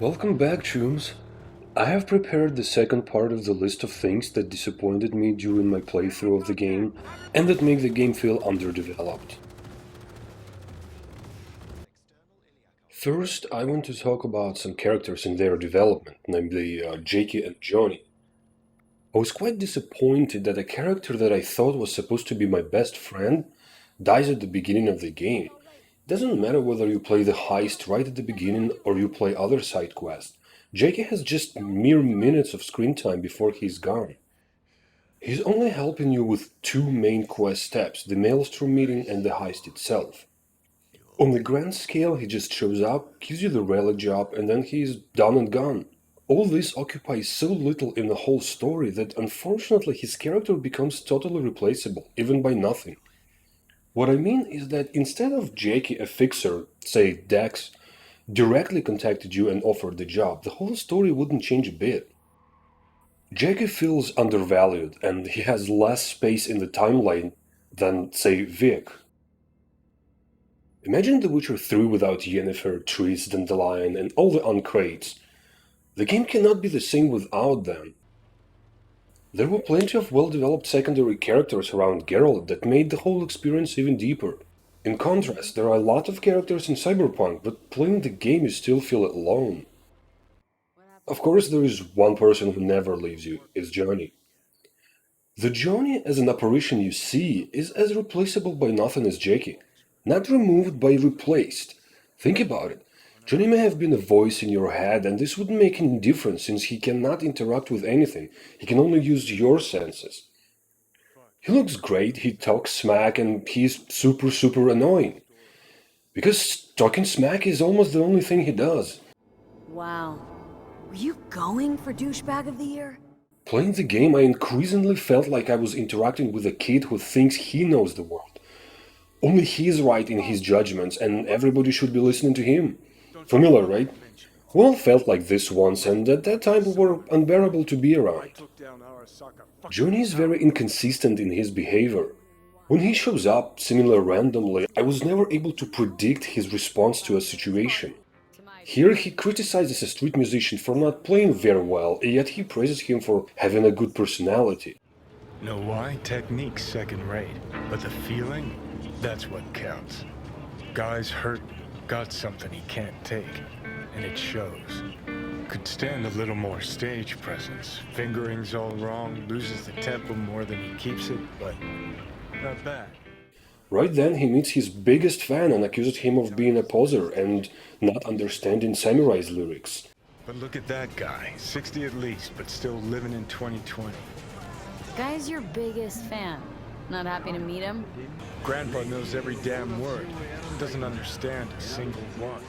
Welcome back, Chooms. I have prepared the second part of the list of things that disappointed me during my playthrough of the game and that make the game feel underdeveloped. First, I want to talk about some characters in their development, namely Jakey and Johnny. I was quite disappointed that a character that I thought was supposed to be my best friend dies at the beginning of the game. It doesn't matter whether you play the heist right at the beginning or you play other side quests. Jakey has just mere minutes of screen time before he's gone. He's only helping you with two main quest steps, the Maelstrom meeting and the heist itself. On the grand scale, he just shows up, gives you the relic job, and then he's done and gone. All this occupies so little in the whole story that unfortunately his character becomes totally replaceable, even by nothing. What I mean is that instead of Jakey, a fixer, say Dex, directly contacted you and offered the job, the whole story wouldn't change a bit. Jakey feels undervalued and he has less space in the timeline than, say, Vic. Imagine The Witcher 3 without Yennefer, Triss, Dandelion, and all the Uncrates. The game cannot be the same without them. There were plenty of well-developed secondary characters around Geralt that made the whole experience even deeper. In contrast, there are a lot of characters in Cyberpunk, but playing the game you still feel alone. Of course, there is one person who never leaves you, it's Johnny. The Johnny as an apparition you see is as replaceable by nothing as Jakey. Not removed, by replaced. Think about it. Johnny may have been a voice in your head, and this wouldn't make any difference since he cannot interact with anything. He can only use your senses. He looks great, he talks smack, and he's super annoying. Because talking smack is almost the only thing he does. Wow. Were you going for Douchebag of the Year? Playing the game, I increasingly felt like I was interacting with a kid who thinks he knows the world. Only he is right in his judgments, and everybody should be listening to him. Familiar, right? We all felt like this once, and at that time we were unbearable to be around. Johnny is very inconsistent in his behavior. When he shows up, seemingly randomly, I was never able to predict his response to a situation. Here he criticizes a street musician for not playing very well, yet he praises him for having a good personality. Know why? Technique's second rate, but the feeling, that's what counts. Guy's hurt, got something he can't take, and it shows. Could stand a little more stage presence. Fingering's all wrong, loses the tempo more than he keeps it, but not bad. Right then he meets his biggest fan and accuses him of being a poser and not understanding Samurai's lyrics. But look at that guy, 60 at least, but still living in 2020. Guy's your biggest fan. Not happy to meet him? Grandpa knows every damn word, doesn't understand a single one.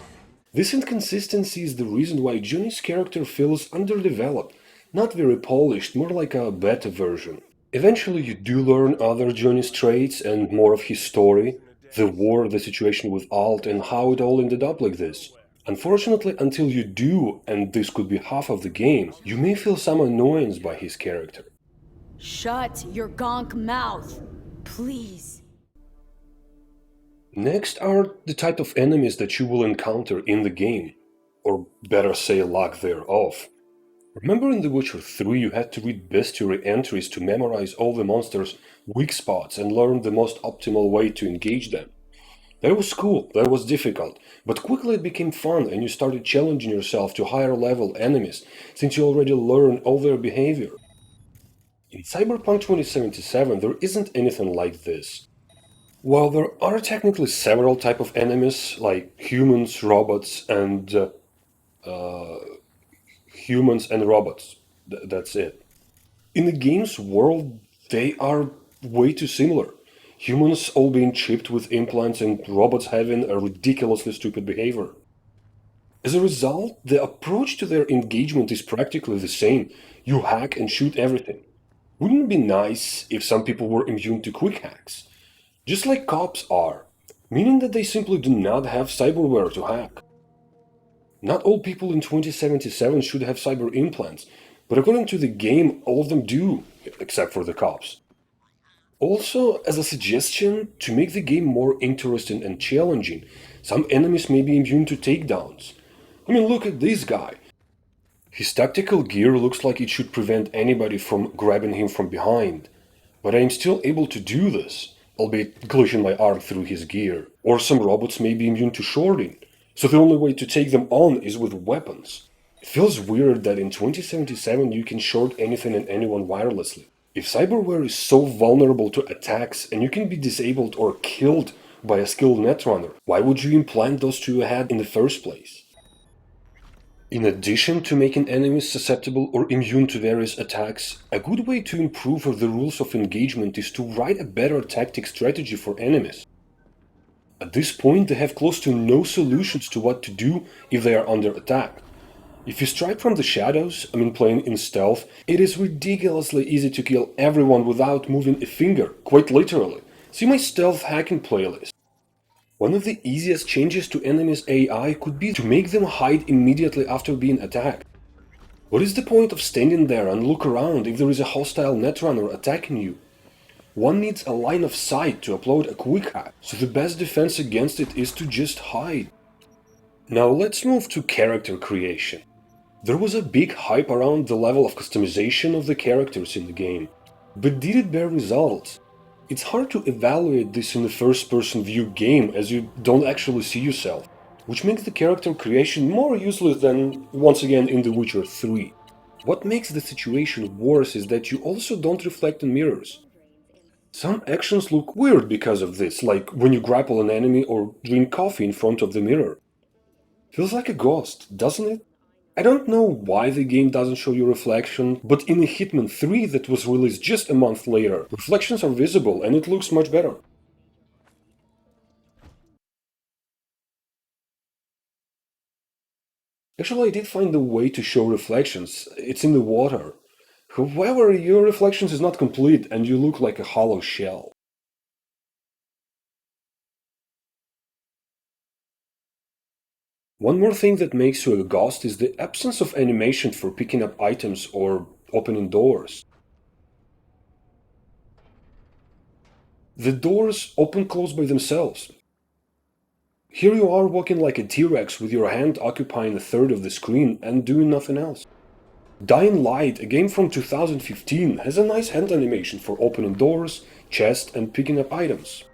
This inconsistency is the reason why Johnny's character feels underdeveloped, not very polished, more like a beta version. Eventually you do learn other Johnny's traits and more of his story, the war, the situation with Alt, and how it all ended up like this. Unfortunately, until you do, and this could be half of the game, you may feel some annoyance by his character. Shut your gonk mouth, please. Next are the type of enemies that you will encounter in the game, or better say lack thereof. Remember in The Witcher 3 you had to read bestiary entries to memorize all the monsters' weak spots and learn the most optimal way to engage them. That was cool, that was difficult, but quickly it became fun and you started challenging yourself to higher level enemies since you already learned all their behavior. In Cyberpunk 2077 there isn't anything like this. While there are technically several types of enemies, like humans, robots, and robots. That's it. In the game's world, they are way too similar. Humans all being chipped with implants and robots having a ridiculously stupid behavior. As a result, the approach to their engagement is practically the same. You hack and shoot everything. Wouldn't it be nice if some people were immune to quick hacks? Just like cops are, meaning that they simply do not have cyberware to hack. Not all people in 2077 should have cyber implants, but according to the game, all of them do, except for the cops. Also, as a suggestion, to make the game more interesting and challenging, some enemies may be immune to takedowns. I mean, look at this guy. His tactical gear looks like it should prevent anybody from grabbing him from behind, but I am still able to do this, albeit glitching my arm through his gear. Or some robots may be immune to shorting, so the only way to take them on is with weapons. It feels weird that in 2077 you can short anything and anyone wirelessly. If cyberware is so vulnerable to attacks and you can be disabled or killed by a skilled netrunner, why would you implant those to your head in the first place? In addition to making enemies susceptible or immune to various attacks, a good way to improve the rules of engagement is to write a better tactic strategy for enemies. At this point, they have close to no solutions to what to do if they are under attack. If you strike from the shadows, playing in stealth, it is ridiculously easy to kill everyone without moving a finger, quite literally. See my stealth hacking playlist. One of the easiest changes to enemies' AI could be to make them hide immediately after being attacked. What is the point of standing there and look around if there is a hostile netrunner attacking you? One needs a line of sight to upload a quick hack, so the best defense against it is to just hide. Now let's move to character creation. There was a big hype around the level of customization of the characters in the game, but did it bear results? It's hard to evaluate this in the first-person view game as you don't actually see yourself, which makes the character creation more useless than, once again, in The Witcher 3. What makes the situation worse is that you also don't reflect in mirrors. Some actions look weird because of this, like when you grapple an enemy or drink coffee in front of the mirror. Feels like a ghost, doesn't it? I don't know why the game doesn't show you reflection, but in a Hitman 3 that was released just a month later, reflections are visible and it looks much better. Actually, I did find a way to show reflections. It's in the water. However, your reflections is not complete and you look like a hollow shell. One more thing that makes you a ghost is the absence of animation for picking up items or opening doors. The doors open-close by themselves. Here you are walking like a T-Rex with your hand occupying a third of the screen and doing nothing else. Dying Light, a game from 2015, has a nice hand animation for opening doors, chests and picking up items.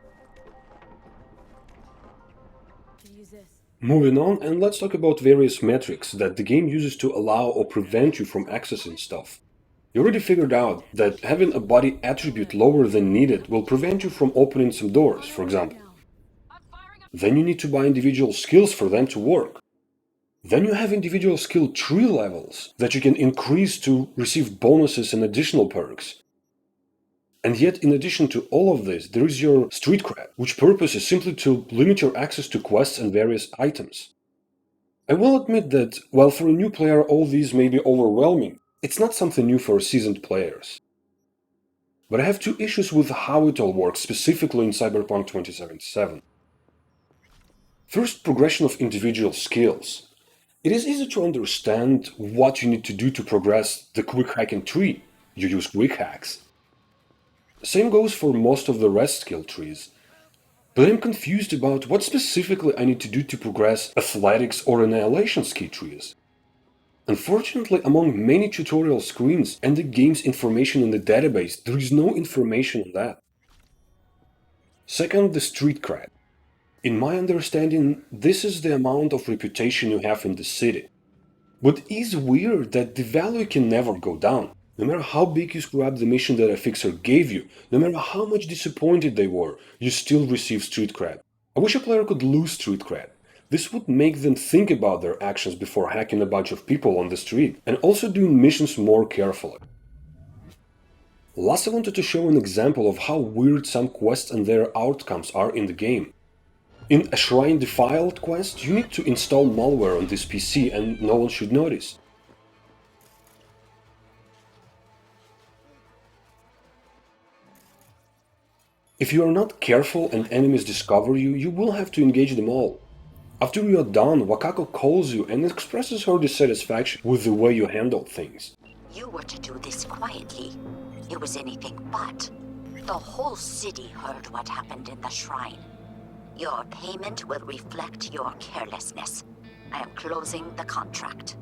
Moving on, and let's talk about various metrics that the game uses to allow or prevent you from accessing stuff. You already figured out that having a body attribute lower than needed will prevent you from opening some doors, for example. Then you need to buy individual skills for them to work. Then you have individual skill tree levels that you can increase to receive bonuses and additional perks. And yet, in addition to all of this, there is your street cred, which purpose is simply to limit your access to quests and various items. I will admit that, while for a new player all these may be overwhelming, it's not something new for seasoned players. But I have two issues with how it all works, specifically in Cyberpunk 2077. First, progression of individual skills. It is easy to understand what you need to do to progress the quick hacking tree. You use quick hacks. Same goes for most of the rest skill trees. But I'm confused about what specifically I need to do to progress athletics or annihilation skill trees. Unfortunately, among many tutorial screens and the game's information in the database, there is no information on that. Second, the street cred. In my understanding, this is the amount of reputation you have in the city. But it's weird that the value can never go down. No matter how big you screw up the mission that a fixer gave you, no matter how much disappointed they were, you still receive street cred. I wish a player could lose street cred. This would make them think about their actions before hacking a bunch of people on the street, and also doing missions more carefully. Last, I wanted to show an example of how weird some quests and their outcomes are in the game. In a Shrine Defiled quest, you need to install malware on this PC and no one should notice. If you are not careful and enemies discover you, you will have to engage them all. After you are done, Wakako calls you and expresses her dissatisfaction with the way you handled things. You were to do this quietly. It was anything but. The whole city heard what happened in the shrine. Your payment will reflect your carelessness. I am closing the contract.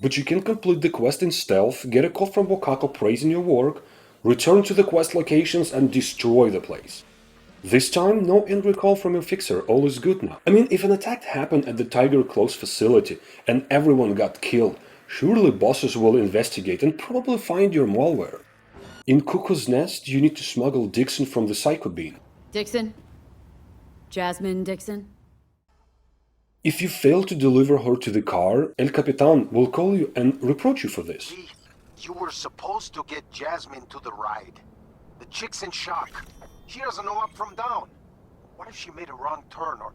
But you can complete the quest in stealth, get a call from Wakako praising your work, return to the quest locations and destroy the place. This time, no angry call from your fixer, all is good now. I mean, if an attack happened at the Tiger Close facility and everyone got killed, surely bosses will investigate and probably find your malware. In Cuckoo's Nest, you need to smuggle Dixon from the Psycho Bean. Dixon? Jasmine Dixon? If you fail to deliver her to the car, El Capitan will call you and reproach you for this. Lee, you were supposed to get Jasmine to the ride. The chick's in shock. She doesn't know up from down. What if she made a wrong turn or...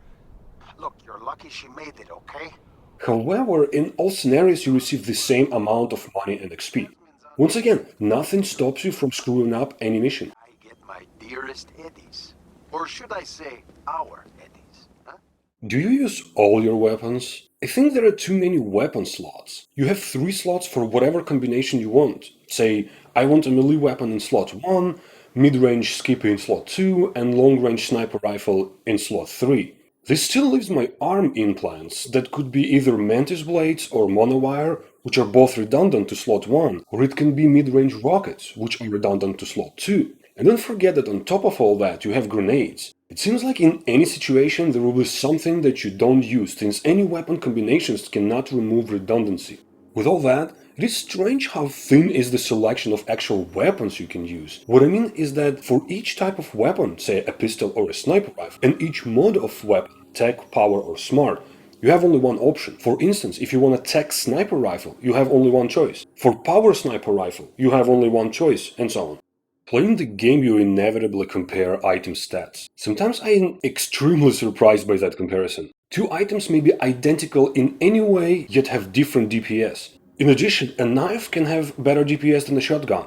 Look, you're lucky she made it, okay? However, in all scenarios you receive the same amount of money and XP. Once again, nothing stops you from screwing up any mission. I get my dearest Eddies. Or should I say, our Eddies, huh? Do you use all your weapons? I think there are too many weapon slots. You have 3 slots for whatever combination you want. Say, I want a melee weapon in slot 1, mid-range skippy in slot 2, and long-range sniper rifle in slot 3. This still leaves my arm implants that could be either mantis blades or monowire, which are both redundant to slot 1, or it can be mid-range rockets, which are redundant to slot 2. And don't forget that on top of all that you have grenades. It seems like in any situation there will be something that you don't use, since any weapon combinations cannot remove redundancy. With all that, it is strange how thin is the selection of actual weapons you can use. What I mean is that for each type of weapon, say a pistol or a sniper rifle, and each mode of weapon, tech, power or smart, you have only one option. For instance, if you want a tech sniper rifle, you have only one choice. For power sniper rifle, you have only one choice, and so on. Playing the game, you inevitably compare item stats. Sometimes I am extremely surprised by that comparison. 2 items may be identical in any way, yet have different DPS. In addition, a knife can have better DPS than a shotgun,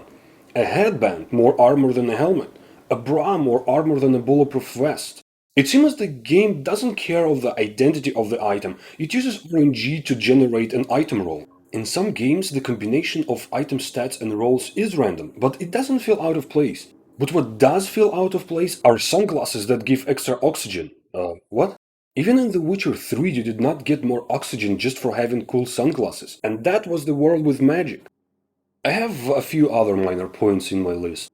a headband more armor than a helmet, a bra more armor than a bulletproof vest. It seems the game doesn't care of the identity of the item, it uses RNG to generate an item roll. In some games, the combination of item stats and rolls is random, but it doesn't feel out of place. But what does feel out of place are sunglasses that give extra oxygen. What? Even in The Witcher 3 you did not get more oxygen just for having cool sunglasses, and that was the world with magic. I have a few other minor points in my list.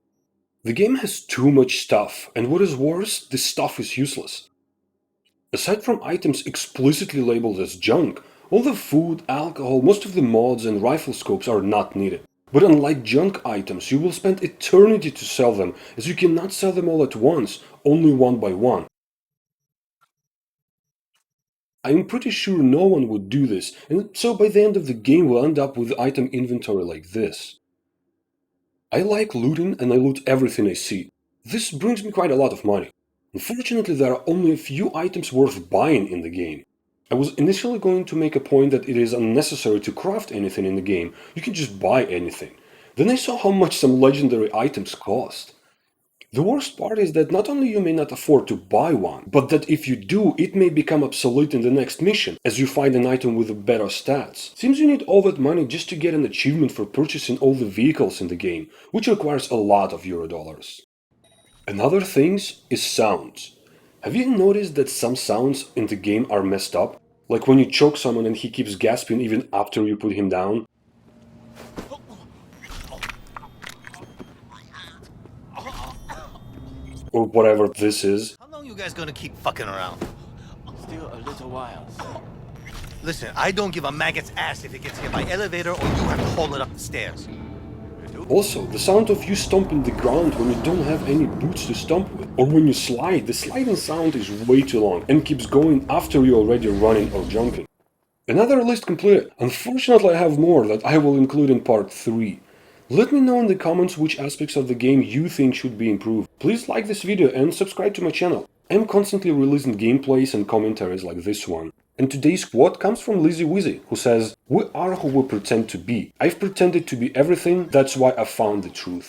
The game has too much stuff, and what is worse, this stuff is useless. Aside from items explicitly labeled as junk, all the food, alcohol, most of the mods and rifle scopes are not needed. But unlike junk items, you will spend eternity to sell them, as you cannot sell them all at once, only one by one. I'm pretty sure no one would do this, and so by the end of the game we'll end up with item inventory like this. I like looting and I loot everything I see. This brings me quite a lot of money. Unfortunately, there are only a few items worth buying in the game. I was initially going to make a point that it is unnecessary to craft anything in the game, you can just buy anything. Then I saw how much some legendary items cost. The worst part is that not only you may not afford to buy one, but that if you do, it may become obsolete in the next mission, as you find an item with better stats. Seems you need all that money just to get an achievement for purchasing all the vehicles in the game, which requires a lot of Eurodollars. Another thing is sounds. Have you noticed that some sounds in the game are messed up? Like when you choke someone and he keeps gasping even after you put him down? Or whatever this is. How long you guys gonna keep fucking around? Still a little while. Listen, I don't give a maggot's ass if it gets hit by elevator or you have to haul it up the stairs. Also, the sound of you stomping the ground when you don't have any boots to stomp with. Or when you slide, the sliding sound is way too long and keeps going after you're already running or jumping. Another list completed. Unfortunately, I have more that I will include in part 3. Let me know in the comments which aspects of the game you think should be improved. Please like this video and subscribe to my channel. I'm constantly releasing gameplays and commentaries like this one. And today's quote comes from Lizzy Wizzy, who says, "We are who we pretend to be. I've pretended to be everything, that's why I found the truth."